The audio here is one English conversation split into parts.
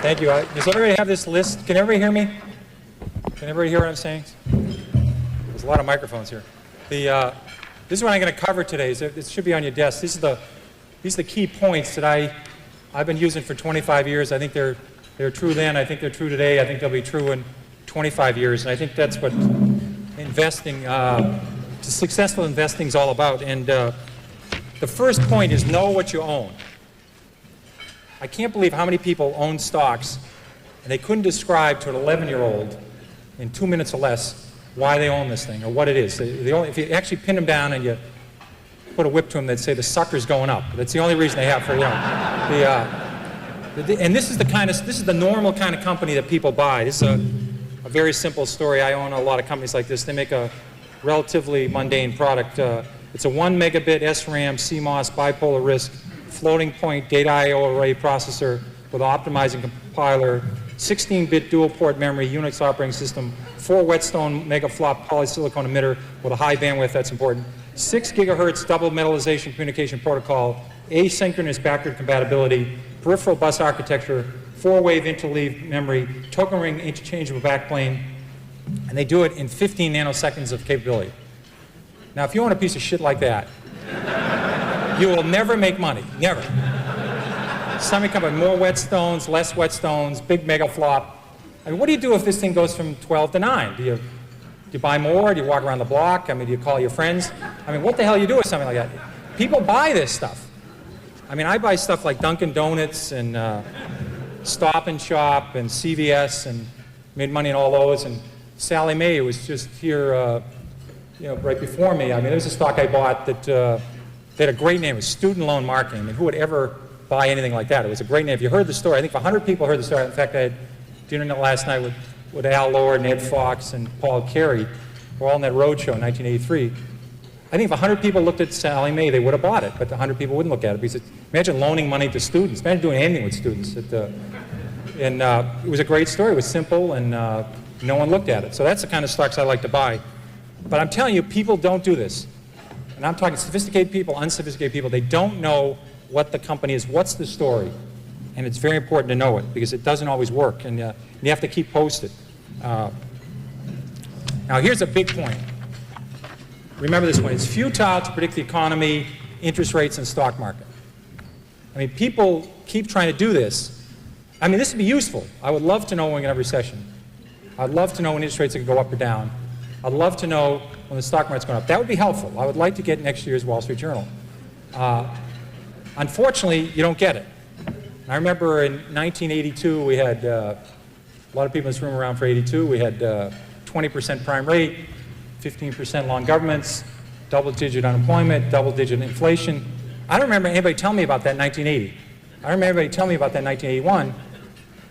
Thank you. Does everybody have this list? Can everybody hear me? Can everybody hear what I'm saying? There's a lot of microphones here. This is what I'm going to cover today. So it should be on your desk. These are the key points that I've been using for 25 years. I think they're true then. I think they're true today. I think they'll be true in 25 years. And I think that's what investing, successful investing is all about. And the first point is know what you own. I can't believe how many people own stocks and they couldn't describe to an 11-year-old in 2 minutes or less why they own this thing or what it is. If you actually pin them down and you put a whip to them, they'd say the sucker's going up. That's the only reason they have for, and this is the normal kind of company that people buy. This is a very simple story. I own a lot of companies like this. They make a relatively mundane product. It's a 1 megabit SRAM CMOS bipolar RISC floating point data I/O array processor with optimizing compiler, 16-bit dual port memory, Unix operating system, 4 Whetstone megaflop polysilicon emitter with a high bandwidth, that's important, 6 gigahertz double metallization communication protocol, asynchronous backward compatibility, peripheral bus architecture, 4-wave interleaved memory, token ring interchangeable backplane, and they do it in 15 nanoseconds of capability. Now, if you own a piece of shit like that, you will never make money, never. Somebody come with more Whetstones, less Whetstones, big mega flop. I mean, what do you do if this thing goes from 12 to 9? Do you buy more? Do you walk around the block? I mean, do you call your friends? I mean, what the hell do you do with something like that? People buy this stuff. I mean, I buy stuff like Dunkin' Donuts and Stop and Shop and CVS and made money in all those. And Sally Mae was just here, right before me. I mean, there's a stock I bought that they had a great name. It was Student Loan Marketing. I mean, who would ever buy anything like that? It was a great name. If you heard the story, I think 100 people heard the story. In fact, I had dinner last night with Al Lord and Ed Fox and Paul Carey. We're all in that roadshow in 1983. I think if 100 people looked at Sally Mae, they would have bought it, but 100 people wouldn't look at it. Because imagine loaning money to students. Imagine doing anything with students. It was a great story. It was simple, and no one looked at it. So that's the kind of stocks I like to buy. But I'm telling you, people don't do this. And I'm talking sophisticated people, unsophisticated people. They don't know what the company is, what's the story. And it's very important to know it, because it doesn't always work, and you have to keep posted. Now, here's a big point. Remember this one. It's futile to predict the economy, interest rates, and stock market. I mean, people keep trying to do this. I mean, this would be useful. I would love to know when we have a recession. I'd love to know when interest rates are going to go up or down. I'd love to know when the stock market's going up. That would be helpful. I would like to get next year's Wall Street Journal. Unfortunately, you don't get it. I remember in 1982, we had a lot of people in this room around for 82. We had 20% prime rate, 15% long governments, double-digit unemployment, double-digit inflation. I don't remember anybody telling me about that in 1980. I remember everybody telling me about that in 1981.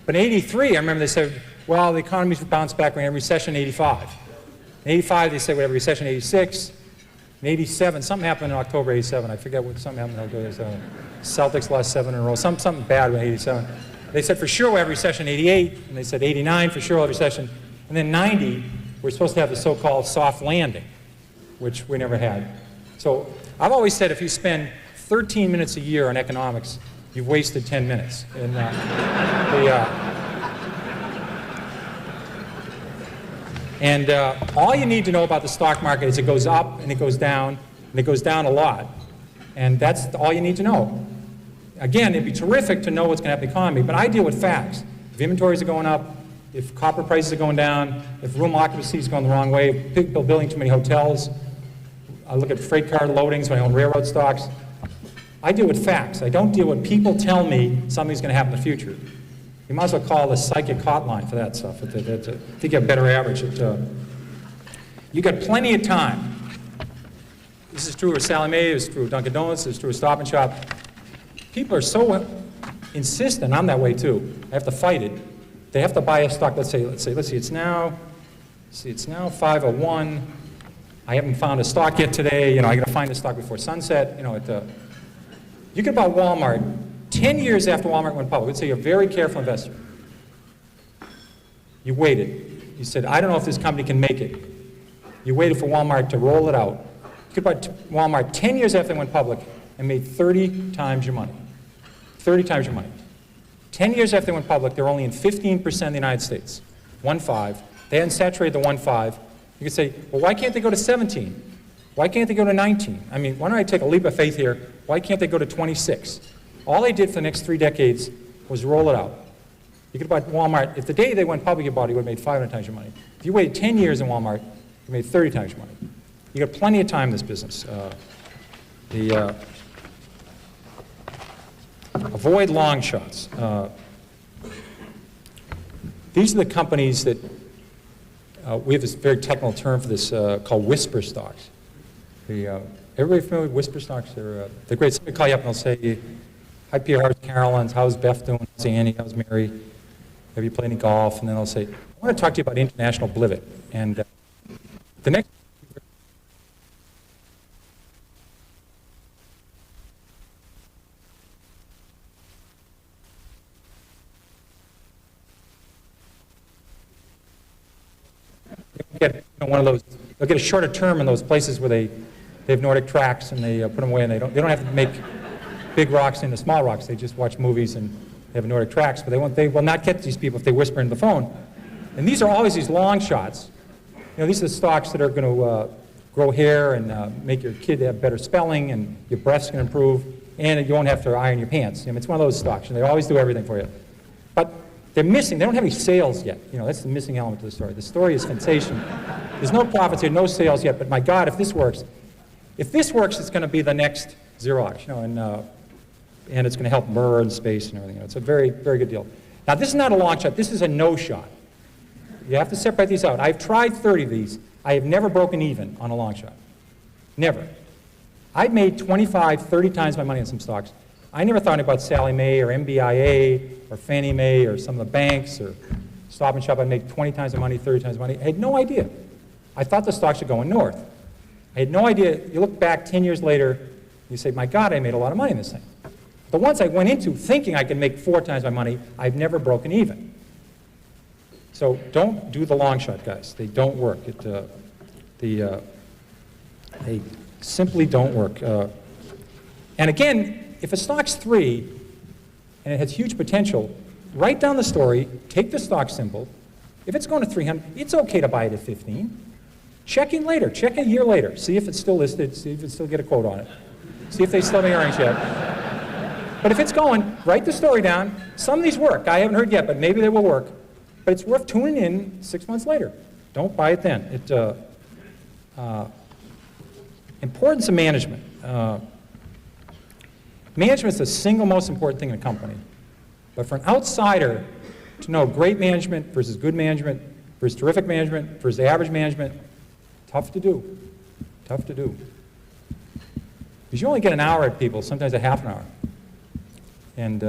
But in 83, I remember they said, well, the economy's bounced back. We're in a recession in 85. In 85, they said we have a recession in 86. In 87, something happened in October 87. I forget what something happened in October 87. Celtics lost 7 in a row. Something bad in 87. They said for sure we'll have a recession in 88. And they said 89 for sure we'll have a recession. And then 90, we're supposed to have the so-called soft landing, which we never had. So I've always said if you spend 13 minutes a year on economics, you've wasted 10 minutes. And all you need to know about the stock market is it goes up and it goes down, and it goes down a lot. And that's all you need to know. Again, it'd be terrific to know what's going to happen in the economy, but I deal with facts. If inventories are going up, if copper prices are going down, if room occupancy is going the wrong way, if people building too many hotels, I look at freight car loadings when I own railroad stocks. I deal with facts. I don't deal with people tell me something's going to happen in the future. You might as well call the psychic hotline for that stuff. I think you have a better average. You got plenty of time. This is true of Sally Mae, it's true of Dunkin' Donuts, it's true of Stop and Shop. People are so insistent, I'm that way too. I have to fight it. They have to buy a stock, let's see, it's now 501. I haven't found a stock yet today. I got to find a stock before sunset. You could buy Walmart 10 years after Walmart went public. Let's say you're a very careful investor. You waited. You said, I don't know if this company can make it. You waited for Walmart to roll it out. You could buy Walmart 10 years after they went public and made 30 times your money. 30 times your money. 10 years after they went public, they're only in 15% of the United States. 1.5. They hadn't saturated the 1.5. You could say, well, why can't they go to 17? Why can't they go to 19? I mean, why don't I take a leap of faith here? Why can't they go to 26? All they did for the next 3 decades was roll it out. You could buy Walmart. If the day they went public, you bought it, you would have made 500 times your money. If you waited 10 years in Walmart, you made 30 times your money. You got plenty of time in this business. Avoid long shots. These are the companies that, we have this very technical term for this called whisper stocks. Everybody familiar with whisper stocks? They're great. Somebody call you up and they'll say, hi Pierre, how's Carolyn's? How's Beth doing? How's Annie? How's Mary? Have you played any golf? And then they'll say, I want to talk to you about International Blivet. And the next get one of those, they'll get a shorter term in those places where they have Nordic tracks and they put them away and they don't have to make big rocks into small rocks. They just watch movies and they have Nordic tracks, but they will not get these people if they whisper into the phone. And these are always these long shots. These are the stocks that are going to grow hair and make your kid have better spelling and your breath's going to improve and you won't have to iron your pants. It's one of those stocks and they always do everything for you. But they're missing, they don't have any sales yet. That's the missing element to the story. The story is sensational. There's no profits here, no sales yet, but my God, if this works, it's going to be the next Xerox, and it's going to help Murr and space and everything. It's a very, very good deal. Now, this is not a long shot. This is a no shot. You have to separate these out. I've tried 30 of these. I have never broken even on a long shot. Never. I've made 25, 30 times my money on some stocks. I never thought about Sallie Mae or MBIA or Fannie Mae or some of the banks or Stop and Shop. I'd make 20 times the money, 30 times the money. I had no idea. I thought the stocks were going north. I had no idea. You look back 10 years later, you say, my God, I made a lot of money in this thing. The ones I went into thinking I could make 4 times my money, I've never broken even. So don't do the long shot, guys. They don't work. They simply don't work. And again, if a stock's 3 and it has huge potential, write down the story, take the stock symbol. If it's going to 300, it's okay to buy it at 15. Check in later. Check a year later. See if it's still listed. See if it still get a quote on it. See if they still have any earnings yet. But if it's going, write the story down. Some of these work. I haven't heard yet, but maybe they will work. But it's worth tuning in 6 months later. Don't buy it then. Importance of management. Management is the single most important thing in a company. But for an outsider to know great management versus good management versus terrific management versus average management, tough to do. Tough to do. Because you only get an hour at people, sometimes a half an hour. And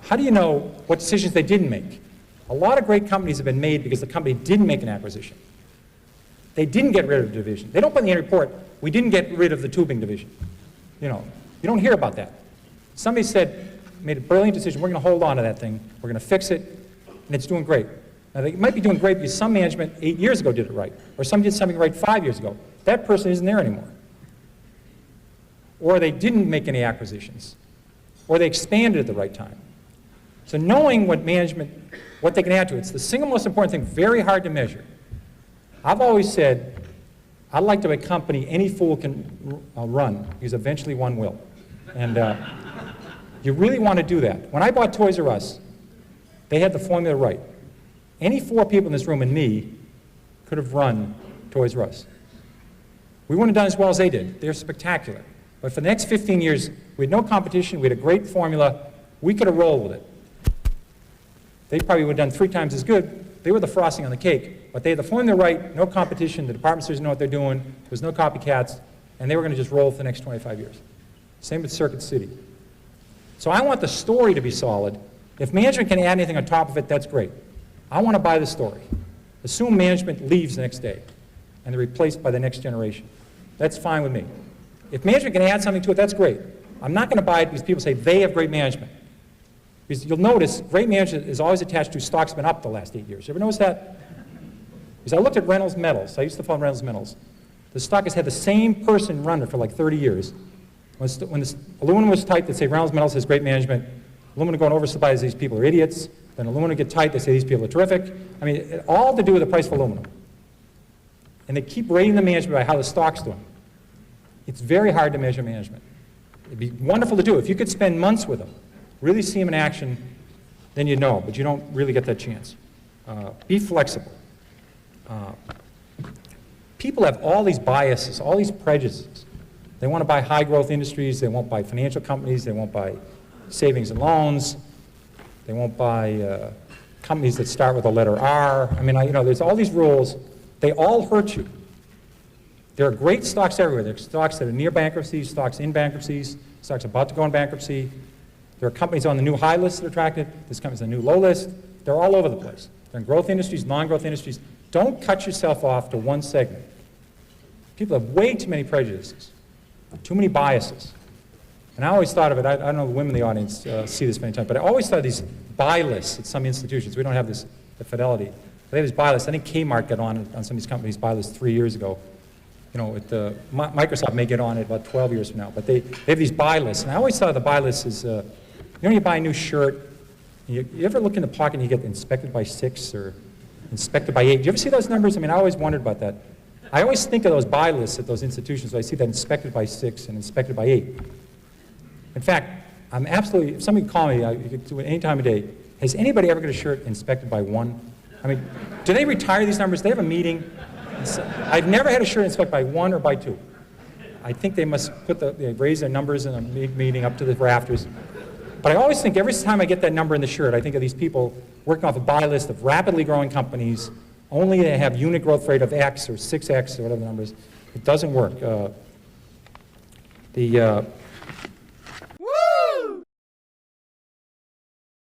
how do you know what decisions they didn't make? A lot of great companies have been made because the company didn't make an acquisition. They didn't get rid of the division. They don't put in the annual report, we didn't get rid of the tubing division. You don't hear about that. Somebody made a brilliant decision, we're going to hold on to that thing, we're going to fix it, and it's doing great. Now, they might be doing great because some management 8 years ago did it right, or some did something right 5 years ago. That person isn't there anymore. Or they didn't make any acquisitions, or they expanded at the right time. So knowing what they can add to it, it's the single most important thing, very hard to measure. I've always said, I'd like to have a company any fool can run, because eventually one will. And you really want to do that. When I bought Toys R Us, they had the formula right. Any 4 people in this room and me could have run Toys R Us. We wouldn't have done as well as they did. They're spectacular. But for the next 15 years, we had no competition, we had a great formula, we could have rolled with it. They probably would have done 3 times as good. They were the frosting on the cake, but they had the formula right, no competition, the department stores know what they're doing, there was no copycats, and they were going to just roll for the next 25 years. Same with Circuit City. So I want the story to be solid. If management can add anything on top of it, that's great. I want to buy the story. Assume management leaves the next day, and they're replaced by the next generation. That's fine with me. If management can add something to it, that's great. I'm not going to buy it because people say they have great management. Because you'll notice great management is always attached to stocks been up the last 8 years. You ever notice that? Because I looked at Reynolds Metals. I used to follow Reynolds Metals. The stock has had the same person run it for like 30 years. When the aluminum was tight, they'd say Reynolds Metals has great management. Aluminum going oversupply, these people are idiots. Then aluminum get tight, they say these people are terrific. I mean, it all to do with the price of aluminum. And they keep rating the management by how the stock's doing. It's very hard to measure management. It'd be wonderful to do. If you could spend months with them, really see them in action, then you'd know, but you don't really get that chance. Be flexible. People have all these biases, all these prejudices. They want to buy high growth industries, they won't buy financial companies, they won't buy savings and loans, they won't buy companies that start with the letter R. I mean, there's all these rules. They all hurt you. There are great stocks everywhere. There are stocks that are near bankruptcy, stocks in bankruptcies, stocks about to go in bankruptcy. There are companies on the new high list that are attractive. There's companies on the new low list. They're all over the place. They're in growth industries, non-growth industries. Don't cut yourself off to one segment. People have way too many prejudices, too many biases. And I always thought of it, I don't know if the women in the audience see this many times, but I always thought of these buy lists at some institutions. We don't have this at Fidelity. They have these buy lists. I think Kmart got on some of these companies' buy lists 3 years ago. Microsoft may get on it about 12 years from now, but they have these buy lists. And I always thought of the buy list as, you buy a new shirt, you ever look in the pocket and you get inspected by 6 or inspected by 8? Do you ever see those numbers? I mean, I always wondered about that. I always think of those buy lists at those institutions, so I see that inspected by 6 and inspected by 8. In fact, I'm absolutely, if somebody call me, you could do it any time of day, has anybody ever got a shirt inspected by 1? I mean, do they retire these numbers? They have a meeting. I've never had a shirt inspected by 1 or by 2. I think they must they raise their numbers in a meeting up to the rafters. But I always think every time I get that number in the shirt, I think of these people working off a buy list of rapidly growing companies, only they have unit growth rate of X or 6X or whatever the number is. It doesn't work.